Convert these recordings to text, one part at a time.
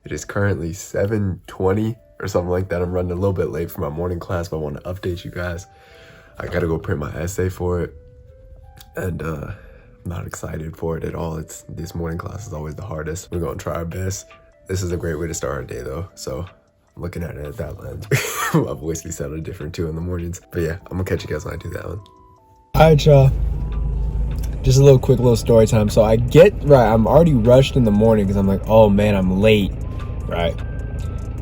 It is currently 7:20 or something like that. I'm running a little bit late for my morning class, but I want to update you guys. I gotta go print my essay for it, and I'm not excited for it at all. This morning class is always the hardest. We're gonna try our best. This is a great way to start our day though, so I'm looking at it at that lens. My voice be sounding different too in the mornings, but yeah, I'm gonna catch you guys when I do that one. All right, y'all. Just a quick little story time. So I'm already rushed in the morning because I'm like, oh man, I'm late, right?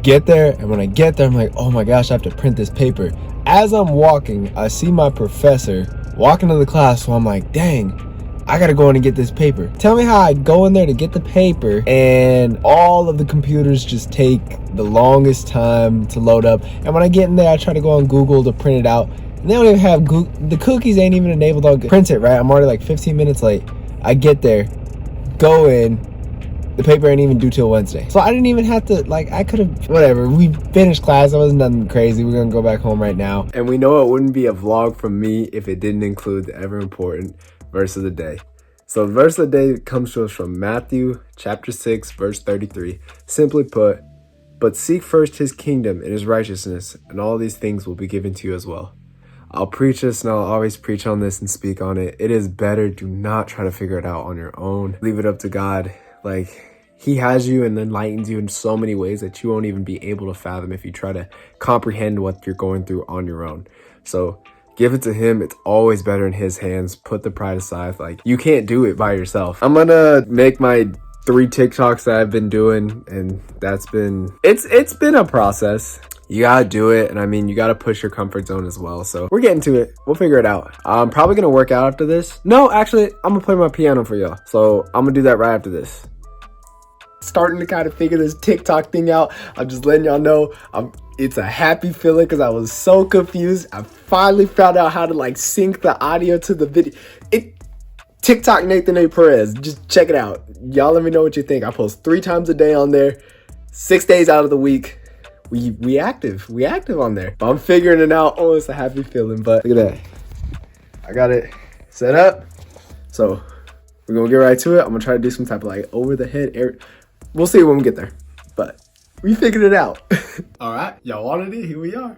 Get there, and when I get there, I'm like, oh my gosh, I have to print this paper. As I'm walking, I see my professor walking to the class, so I'm like, dang, I gotta go in and get this paper. Tell me how I go in there to get the paper, and all of the computers just take the longest time to load up. And when I get in there, I try to go on Google to print it out. And they don't even have the cookies ain't even enabled to print it, right? I'm already like 15 minutes late. I get there, go in, the paper ain't even due till Wednesday. So I didn't even have to, I could have, whatever. We finished class, it wasn't nothing crazy. We're gonna go back home right now. And we know it wouldn't be a vlog from me if it didn't include the ever important verse of the day. So the verse of the day comes to us from Matthew chapter 6, verse 33. Simply put, but seek first his kingdom and his righteousness, and all these things will be given to you as well. I'll preach this and I'll always preach on this and speak on it. It is better. Do not try to figure it out on your own. Leave it up to God. He has you and enlightens you in so many ways that you won't even be able to fathom if you try to comprehend what you're going through on your own. So give it to him. It's always better in his hands. Put the pride aside. You can't do it by yourself. I'm gonna make my 3 TikToks that I've been doing, and it's been a process. You gotta do it, and I mean, you gotta push your comfort zone as well. So we're getting to it. We'll figure it out. I'm probably gonna work out after this. No, actually, I'm gonna play my piano for y'all. So I'm gonna do that right after this. Starting to kind of figure this TikTok thing out. I'm just letting y'all know it's a happy feeling because I was so confused. I finally found out how to sync the audio to the video. TikTok nathanaperez. Just check it out. Y'all let me know what you think. I post 3 times a day on there, 6 days out of the week. We active on there. But I'm figuring it out. Oh, it's a happy feeling. But look at that. I got it set up. So we're gonna get right to it. I'm gonna try to do some type of over the head air. We'll see when we get there, but we figured it out. All right, y'all wanted it, here we are.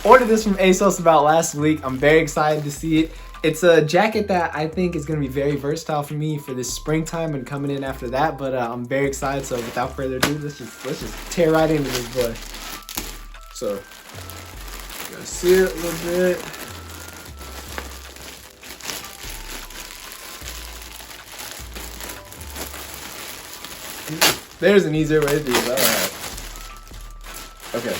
Ordered this from Asos about last week. I'm very excited to see it. It's a jacket that I think is going to be very versatile for me for this springtime and coming in after that. But I'm very excited. So without further ado, let's just tear right into this boy. So you gotta see it a little bit. There's an easier way to do it. All right. Okay.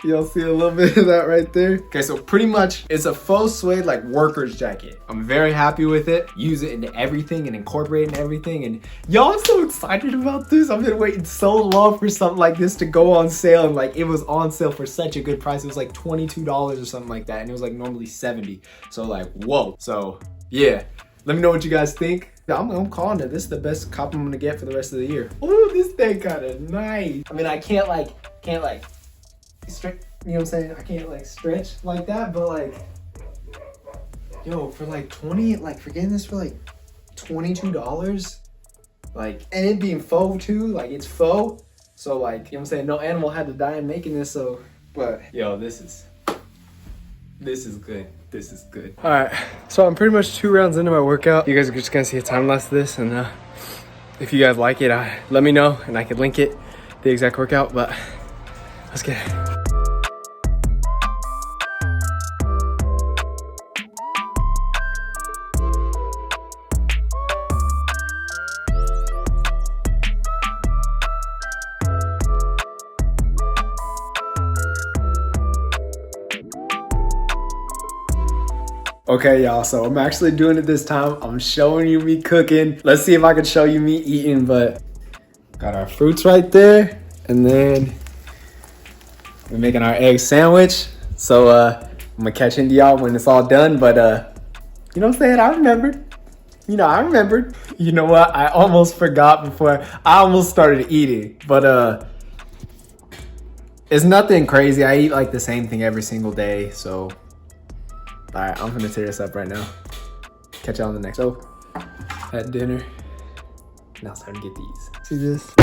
Y'all see a little bit of that right there? Okay, so pretty much it's a faux suede worker's jacket. I'm very happy with it. Use it into everything and incorporate it in everything. And y'all, I'm so excited about this. I've been waiting so long for something like this to go on sale. And it was on sale for such a good price. It was $22 or something like that. And it was normally $70. So whoa. So yeah, let me know what you guys think. I'm calling it. This is the best cop I'm gonna get for the rest of the year. Ooh, this thing kind of nice. I mean, I can't stretch, you know what I'm saying? I can't stretch like that, but yo, for 20, for getting this for $22, and it being faux too, it's faux. So you know what I'm saying? No animal had to die in making this, so, but yo, this is good. This is good. All right, so I'm pretty much 2 rounds into my workout. You guys are just gonna see a time lapse of this, and if you guys like it, let me know, and I can link it, the exact workout, but let's get it. Okay, y'all, so I'm actually doing it this time. I'm showing you me cooking. Let's see if I can show you me eating, but got our fruits right there. And then we're making our egg sandwich. So I'm gonna catch into y'all when it's all done, but you know what I'm saying? I remembered. I remembered. You know what? I almost forgot before I almost started eating, but it's nothing crazy. I eat like the same thing every single day, so all right, I'm gonna tear this up right now. Catch y'all on the next. So, at dinner. Now it's time to get these. See this?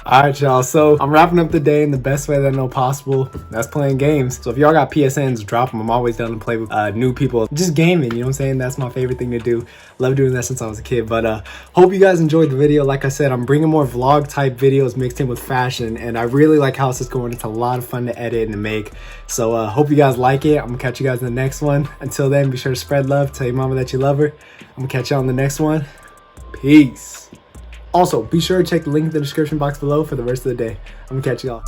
All right, y'all. So I'm wrapping up the day in the best way that I know possible. That's playing games. So if y'all got PSNs, drop them. I'm always down to play with new people. Just gaming, you know what I'm saying? That's my favorite thing to do. Love doing that since I was a kid. But hope you guys enjoyed the video. Like I said, I'm bringing more vlog type videos mixed in with fashion. And I really like how this is going. It's a lot of fun to edit and to make. So hope you guys like it. I'm going to catch you guys in the next one. Until then, be sure to spread love. Tell your mama that you love her. I'm going to catch y'all in the next one. Peace. Also, be sure to check the link in the description box below for the rest of the day. I'm gonna catch y'all.